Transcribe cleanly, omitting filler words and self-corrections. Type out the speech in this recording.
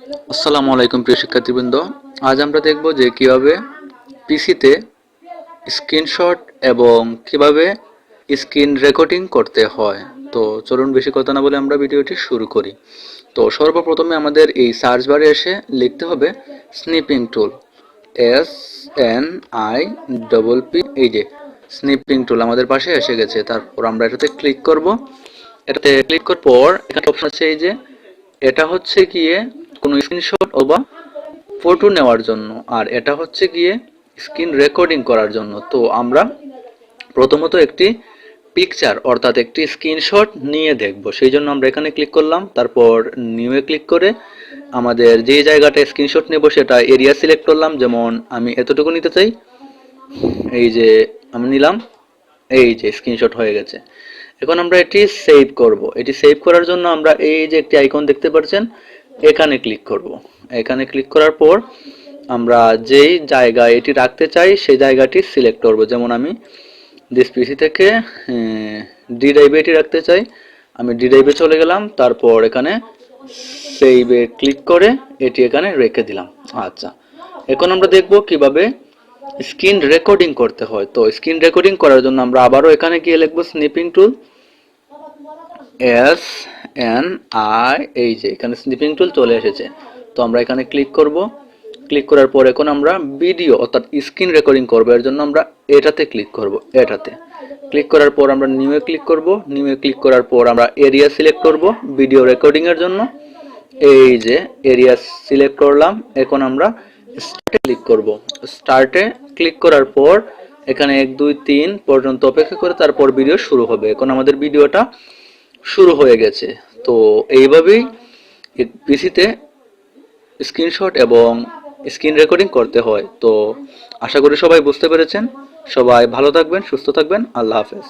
আসসালামু আলাইকুম প্রিয় শিক্ষার্থীবৃন্দ। আজ আমরা দেখব যে কিভাবে পিসিতে স্ক্রিনশট এবং কিভাবে স্ক্রিন রেকর্ডিং করতে হয়। তো চলুন বেশি কথা না বলে আমরা ভিডিওটি শুরু করি। তো সর্বপ্রথমে আমাদের এই সার্চ বারে এসে লিখতে হবে স্নিপিং টুল, SNIPP। এই যে স্নিপিং টুল আমাদের পাশে এসে গেছে। তারপর আমরা এটাতে ক্লিক করব। এটাতে ক্লিক করার পর এখানে অপশন আছে এই যে, এটা হচ্ছে গিয়ে কোনো স্ক্রিনশট অথবা ফটো নেওয়ার জন্য, আর এটা হচ্ছে গিয়ে স্ক্রিন রেকর্ডিং করার জন্য। তো আমরা প্রথমত একটি পিকচার অর্থাৎ একটি স্ক্রিনশট নিয়ে দেখব, সেই জন্য আমরা এখানে ক্লিক করলাম। তারপর নিউয়ে ক্লিক করে আমাদের যে জায়গাটা স্ক্রিনশট নেব সেটা এরিয়া সিলেক্ট করলাম, যেমন আমি এতটুকু নিতে চাই। এই যে আমি নিলাম, এই যে স্ক্রিনশট হয়ে গেছে। এখন আমরা এটি সেভ করব। এটি সেভ করার জন্য আমরা এই যে একটি আইকন দেখতে পাচ্ছেন, এখানে ক্লিক করব। এখানে ক্লিক করার পর আমরা যেই জায়গায় এটি রাখতে চাই সেই জায়গাটি সিলেক্ট করব। যেমন আমি দিস পিসি থেকে ডি ড্রাইভে এটি রাখতে চাই, আমি ডি ড্রাইভে চলে গেলাম। তারপর এখানে সেভে ক্লিক করে এটি এখানে রেখে দিলাম। আচ্ছা, এখন আমরা দেখব কিভাবে স্ক্রিন রেকর্ডিং করতে হয়। তো স্ক্রিন রেকর্ডিং করার জন্য আমরা আবারও এখানে গিয়ে লিখব স্নিপিং টুল, SNI। এই যে এখানে স্নিপিং টুল চলে এসেছে। তো আমরা এখানে ক্লিক করব। ক্লিক করার পর এখন আমরা ভিডিও অর্থাৎ স্ক্রিন রেকর্ডিং করব, এর জন্য আমরা এটাতে ক্লিক করব। এটাতে ক্লিক করার পর আমরা নিউয়ে ক্লিক করব। নিউয়ে ক্লিক করার পর আমরা এরিয়া সিলেক্ট করব ভিডিও রেকর্ডিং এর জন্য। এই যে এরিয়া সিলেক্ট করলাম। এখন আমরা স্টার্টে ক্লিক করব। স্টার্টে ক্লিক করার পর এখানে 1 2 3 পর্যন্ত অপেক্ষা করে তারপর ভিডিও শুরু হবে। এখন আমাদের ভিডিওটা শুরু হয়ে গেছে। তো এইভাবেই পিসিতে স্ক্রিনশট এবং স্ক্রিন রেকর্ডিং করতে হয়। তো আশা করি সবাই বুঝতে পেরেছেন। সবাই ভালো থাকবেন, সুস্থ থাকবেন। আল্লাহ হাফেজ।